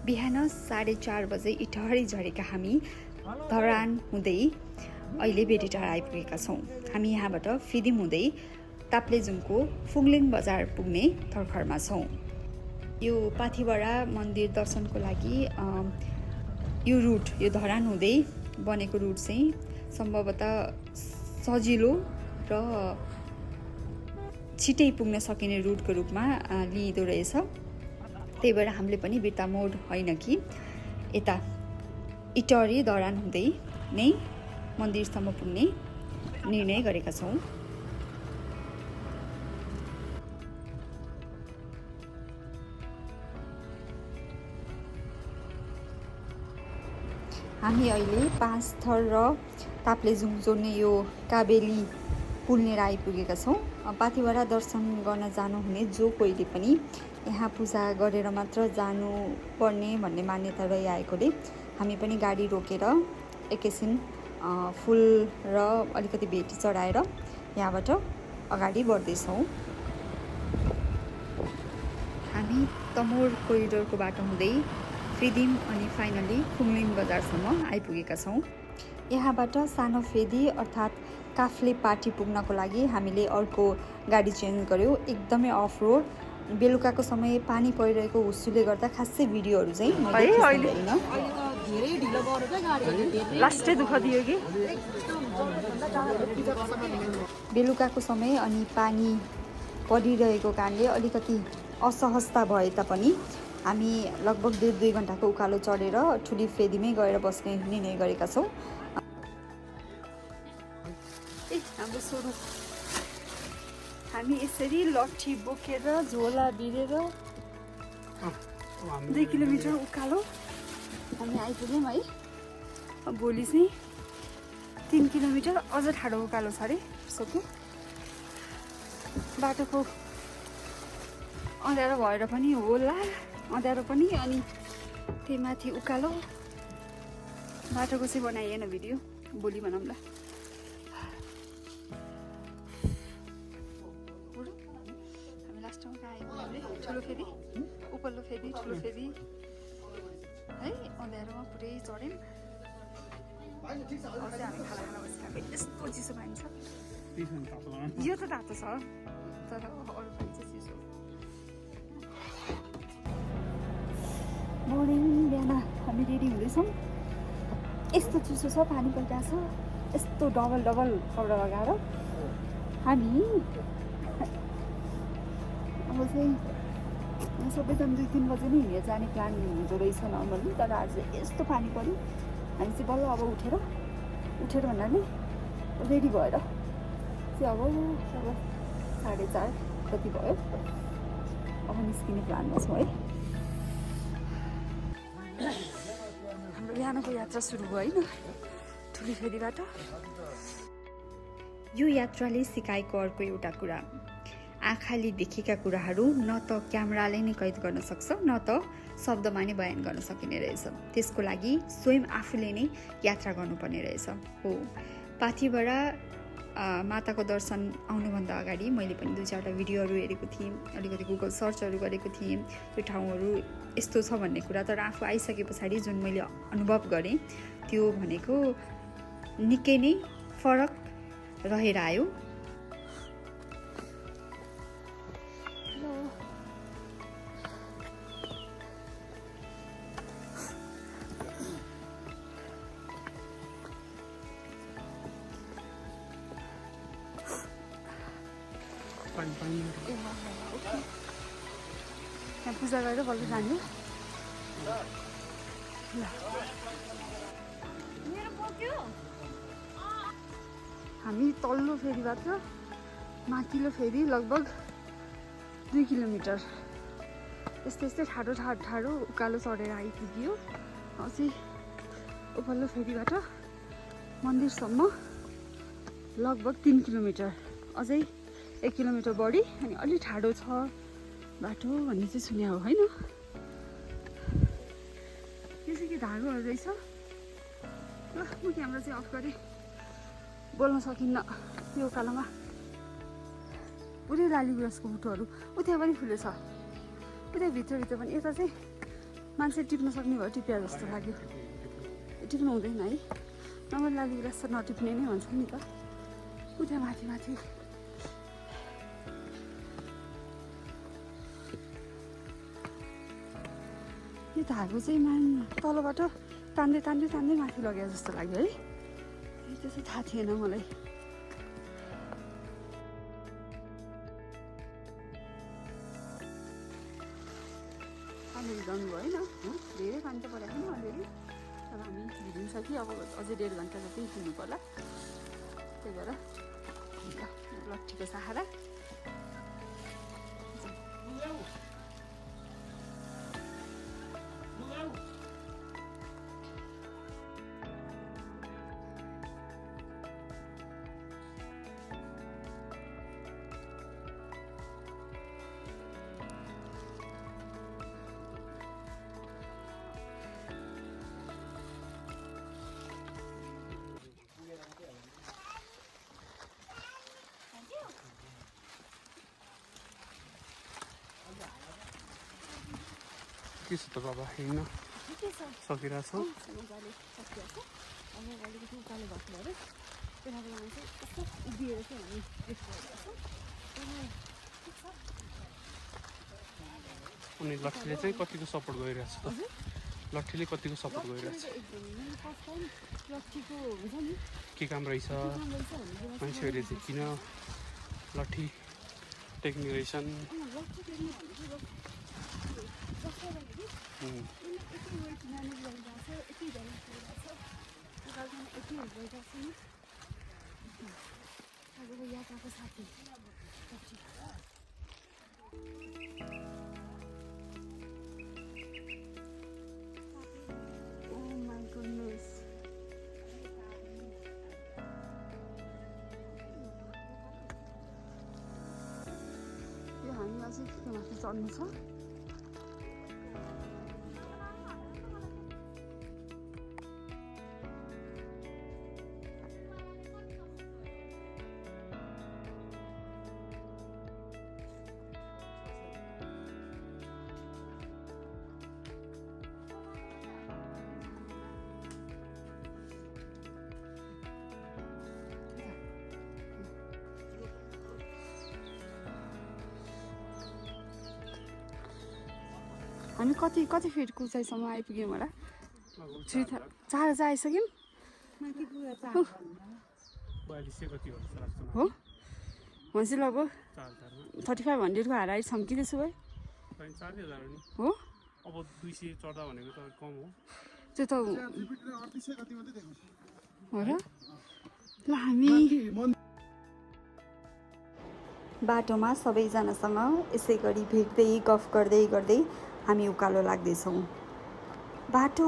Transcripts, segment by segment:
बिहान 4:30 बजे इटहरी झरेका हामी धरान हुँदै अहिले बेटीटार आइपुगेका छौँ। हामी यहाँबाट फिदिम हुँदै ताप्लेजुङको फुङलिङ बजार पुग्ने तर्खरमा छौँ। यो पाथिभरा मन्दिर दर्शनको लागि यो रुट, यो धरान हुँदै बनेको रुट चाहिँ सम्भवतः सजिलो र छिटै पुग्न सकिने रुटको रूपमा लिइदो रहेछ। त्यही भएर हामीले पनि बिर्ता मोड होइन कि यता इटहरी धरान हुँदै नै मन्दिरसम्म पुग्ने निर्णय गरेका छौँ। हामी अहिले पाँचथर र ताप्लेजुङ जोड्ने यो काबेली पुल लिएर आइपुगेका छौँ। पाथिभरा दर्शन गर्न जानुहुने जो कोहीले पनि यहाँ पूजा गरेर मात्र जानुपर्ने भन्ने मान्यता रहिआएकोले हामी पनि गाडी रोकेर एकैछिन फुल र अलिकति भेटी चढाएर यहाँबाट अगाडि बढ्दैछौँ। हामी तमोर कोरिडोरको बाटो हुँदै फिदिम अनि फाइनली फुङलिङ बजारसम्म आइपुगेका छौँ। यहाँबाट सानो फेदी अर्थात् काफ्ले पार्टी पुग्नको लागि हामीले अर्को गाडी चेन्ज गर्यौँ। एकदमै अफ रोड, बेलुकाको समय पानी परिरहेको हुस्सुले गर्दा खासै भिडियोहरू चाहिँ लास्टै दुःख दियो कि बेलुकाको समय अनि पानी परिरहेको कारणले अलिकति असहजता भए तापनि हामी लगभग 1.5 घन्टाको उकालो चढेर ठुली फेदीमै गएर बस्ने निर्णय गरेका छौँ। हाम्रो स्वरूप हामी यसरी लट्ठी बोकेर झोला भिरेर 2 किलोमिटर उकालो हामी आइपुग्यौँ है। भोलि चाहिँ 3 किलोमिटर अझ ठाडो उकालो छ अरे सक्यो। बाटोको अँध्यारो भएर पनि होला, अँध्यारो पनि अनि त्यही माथि उकालो। बाटोको चाहिँ बनाइएन भिडियो, भोलि बनाउँला। ठुलो फेदी, उपल्लो फेदी, ठुलो फेदी है, अँध्यारोमा पुरै चढ्यौँ। हामी खाना खाना बसिरहेको यस्तो चिसो पानी छ। यो त तातो छ तर अरू पानी चाहिँ चिसो। मर्निङ बिहान हामी रेडी हुँदैछौँ। यस्तो चिसो छ, पानी परिरहेको छ, यस्तो डबल कपडा लगाएर हामी अब चाहिँ सबैजना 2-3 बजे नै हिँडेर जाने प्लान हुँदो रहेछ नर्मली। तर आज यस्तो पानी पऱ्यो, हामी चाहिँ बल्ल अब उठेर भन्नाले रेडी भएर चाहिँ अब 4:30 जति भयो अब निस्किने प्लानमा छौँ है। हाम्रो बिहानको यात्रा सुरु भयो होइन ठुली फेदीबाट। यो यात्राले सिकाएको अर्को एउटा कुरा, आँखाले देखेका कुराहरू न त क्यामेराले नै कैद गर्न सक्छ न त शब्दमा नै बयान गर्न सकिने रहेछ। त्यसको लागि स्वयं आफूले नै यात्रा गर्नुपर्ने रहेछ। हो, पाथिभरा माताको दर्शन आउनुभन्दा अगाडि मैले पनि 2-4वटा भिडियोहरू हेरेको थिएँ, अलिकति गुगल सर्चहरू गरेको थिएँ त्यो ठाउँहरू यस्तो छ भन्ने कुरा। तर आफू आइसके पछाडि जुन मैले अनुभव गरेँ त्यो भनेको निकै नै फरक रहेर आयो। यहाँ पूजा गरेर बल्ल जाने। हामी तल्लो फेदीबाट माथिल्लो फेदी लगभग 2 किलोमिटर यस्तै ठाडो उकालो चढेर आइपुग्यो। अझै उपल्लो फेदीबाट मन्दिरसम्म लगभग 3 किलोमिटर, अझै 1 किलोमिटर बढी अनि अलि ठाडो छ बाटो भन्ने चाहिँ सुने हो होइन। त्यसै कि धागोहरू रहेछ। ल म क्यामेरा चाहिँ अफ गरेँ, बोल्न सकिन्न त्यो उकालोमा। पुरै लाली गुराँसको बुटोहरू उता पनि फुलेछ उता भित्रभित्र पनि यता चाहिँ मान्छे टिप्न सक्ने भयो टिप्या जस्तो लाग्यो टिप्नु हुँदैन है नभए लाली गुराँस त नटिप्ने नै भन्छ नि त उता माथि माथि यो धागो चाहिँ तलबाट तान्दै तान्दै तान्दै माथि लग्यो जस्तो लाग्यो है त्यो चाहिँ थाहा थिएन मलाई अलिअलि जानुभयो होइन धेरै पानी त परेको नि अलिअलि तर हामी हिँडिन्छ कि अब अझै 1.5 घन्टा जति हिँड्नु पर्ला त्यही भएर लट्ठीको सहारा के छ त बाबा हिँड्न सकिरहेछ अनि लट्ठीले चाहिँ कतिको सपोर्ट गरिरहेछ त लट्ठीले कतिको सपोर्ट गरिरहेछ के काम रहेछ मान्छेहरूले चाहिँ किन लट्ठी टेक्ने रहेछन् Oh my goodness. यो हामी अझै त्यो माथि चढ्नु छ हामी कति कति फिट उचाइसम्म आइपुग्यौँ होला 4,000 आइसक्यौँ हो भनेपछि लगभग 3500को हाराहारी छौँ कि त्यसो भए हो अब 200 चढ्दा भनेको त कम हो त्यो त हो र ल हामी बाटोमा सबैजनासँग यसै गरी भेट्दै गफ गर्दै गर्दै हामी उकालो लाग्दैछौँ बाटो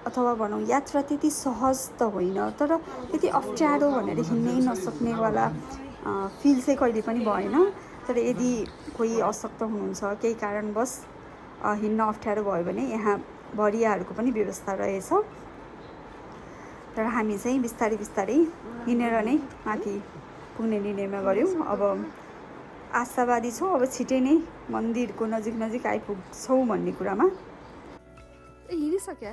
अथवा भनौँ यात्रा त्यति सहज त होइन तर त्यति अप्ठ्यारो भनेर हिँड्नै नसक्नेवाला फिल चाहिँ कहिले पनि भएन तर यदि कोही अशक्त हुनुहुन्छ केही कारणवश हिँड्न अप्ठ्यारो भयो भने यहाँ भरियाहरूको पनि व्यवस्था रहेछ तर हामी चाहिँ बिस्तारै बिस्तारै हिँडेर नै माथि पुग्ने निर्णयमा गऱ्यौँ अब आशावादी छौँ अब छिटै नै मन्दिरको नजिक नजिक आइपुग्छौँ भन्ने कुरामा ए हिँडिसक्यो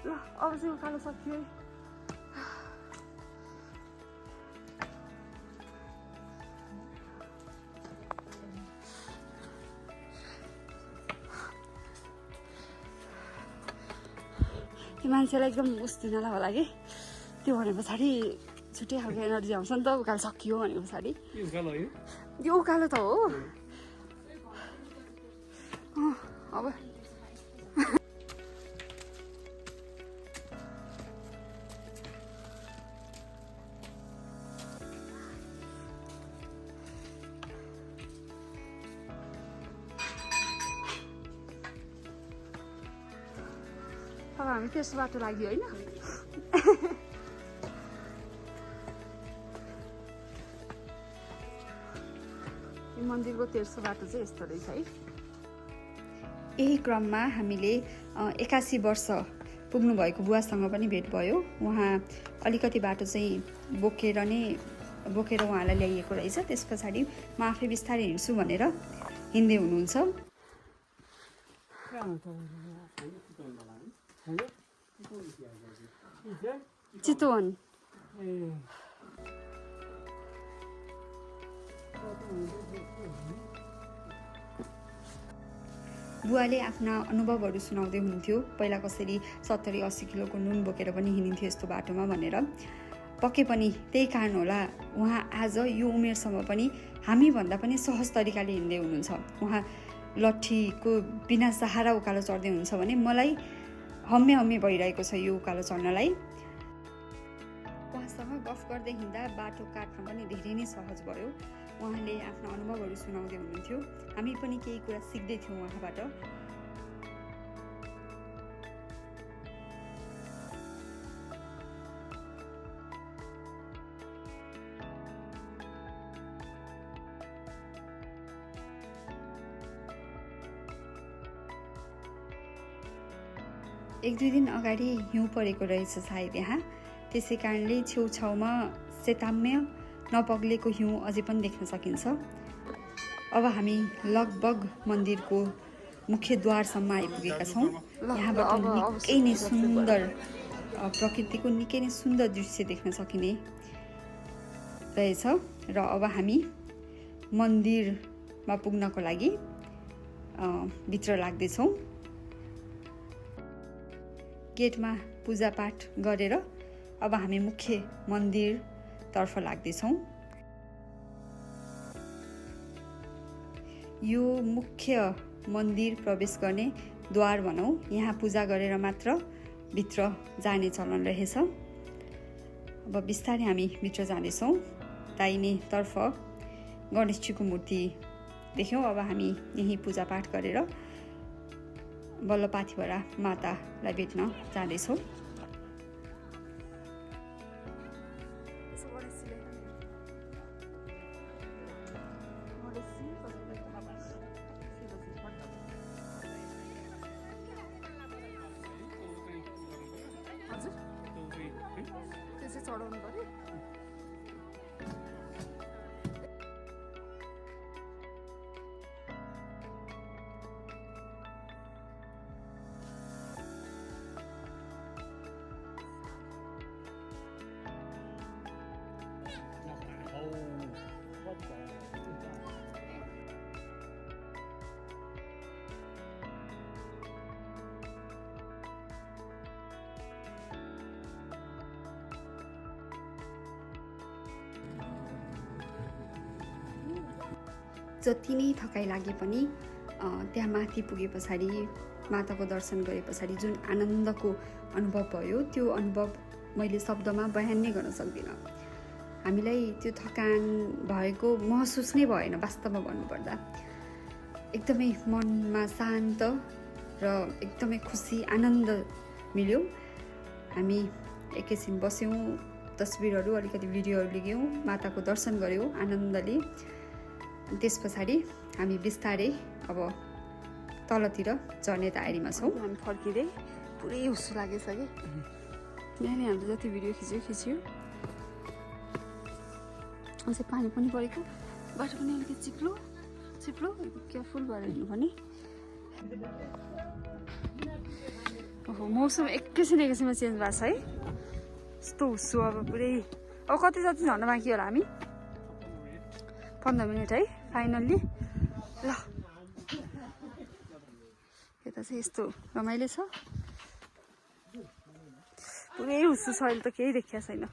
ल अब चाहिँ उकालो सक्यो त्यो मान्छेलाई एकदम उस्दिनला होला कि त्यो भने पछाडि छुट्टै खालको एनर्जी आउँछ नि त उकालो सकियो भने पछाडि यो उकालो त हो अब अब हामी त्यस्तो बाटो लाग्यो होइन मन्दिरको तेर्सो बाटो चाहिँ यस्तो रहेछ है यही क्रममा हामीले 81 वर्ष पुग्नु भएको बुवासँग पनि भेट भयो। उहाँ अलिकति बाटो चाहिँ बोकेर उहाँलाई ल्याइएको रहेछ। त्यस पछाडि म आफै बिस्तारै हिँड्छु भनेर हिँड्दै हुनुहुन्छ। चितवन बुवाले आफ्ना अनुभवहरू सुनाउँदै हुन्थ्यो। पहिला कसरी 70-80 किलोको नुन बोकेर पनि हिँडिन्थ्यो यस्तो बाटोमा भनेर। पक्कै पनि त्यही कारण होला उहाँ आज यो उमेरसम्म पनि हामीभन्दा पनि सहज तरिकाले हिँड्दै हुनुहुन्छ। उहाँ लट्ठीको बिना सहारा उकालो चढ्दै हुनुहुन्छ भने मलाई हम्मे भइरहेको छ यो उकालो चढ्नलाई। उहाँसँग गफ गर्दै हिँड्दा बाटो काट्न पनि धेरै नै सहज भयो। उहाँले आफ्ना अनुभवहरू सुनाउँदै हुनुहुन्थ्यो। हामी पनि केही कुरा सिक्दै थियौँ उहाँबाट। एक दुई दिन अगाडि हिउँ परेको रहेछ सायद यहाँ। त्यसै कारणले छेउछाउमा सेताम्य नपग्लेको हिउँ अझै पनि देख्न सकिन्छ। अब हामी लगभग मन्दिरको मुख्य द्वारसम्म आइपुगेका छौँ। यहाँबाट निकै नै सुन्दर प्रकृतिको निकै नै सुन्दर दृश्य देख्न सकिने रहेछ। र अब हामी मन्दिरमा पुग्नको लागि भित्र लाग्दैछौँ। गेटमा पूजापाठ गरेर अब हामी मुख्य मन्दिरतर्फ लाग्दैछौँ। यो मुख्य मन्दिर प्रवेश गर्ने द्वार भनौँ। यहाँ पूजा गरेर मात्र भित्र जाने चलन रहेछ। अब बिस्तारै हामी भित्र जाँदैछौँ। दाहिनेतर्फ गणेशजीको मूर्ति देख्यौँ। अब हामी यहीँ पूजापाठ गरेर बल्लपाथिवरा मातालाई भेट्न जाँदैछौँ। जति नै थकाइ लागे पनि त्यहाँ माथि पुगे पछाडि माताको दर्शन गरे पछाडि जुन आनन्दको अनुभव भयो त्यो अनुभव मैले शब्दमा बयान नै गर्न सक्दिनँ। हामीलाई त्यो थकान भएको महसुस नै भएन। वास्तवमा भन्नुपर्दा एकदमै मनमा शान्त र एकदमै खुसी आनन्द मिल्यो। हामी एकैछिन बस्यौँ, तस्बिरहरू अलिकति भिडियोहरू लियौँ, माताको दर्शन गऱ्यौँ आनन्दले। त्यस पछाडि हामी बिस्तारै अब तलतिर चढ्ने तयारीमा छौँ। हामी फर्किँदै पुरै हुस्सु लागेछ कि यहाँनिर हामीले जति भिडियो खिच्यो। अझै पानी पनि परेको, बाटो पनि अलिकति चिप्लो केयरफुल भएर हिँड्नुपर्ने। ओहो, मौसम एकैछिनमा चेन्ज भएको छ है। यस्तो हुस्सु अब पुरै। अब कति जति झर्न बाँकी होला हामी? 15 मिनट है फाइनल्ली। ल यता चाहिँ यस्तो रमाइलो छ। पुरै हुस्सु छ, अहिले त केही देखिया छैन।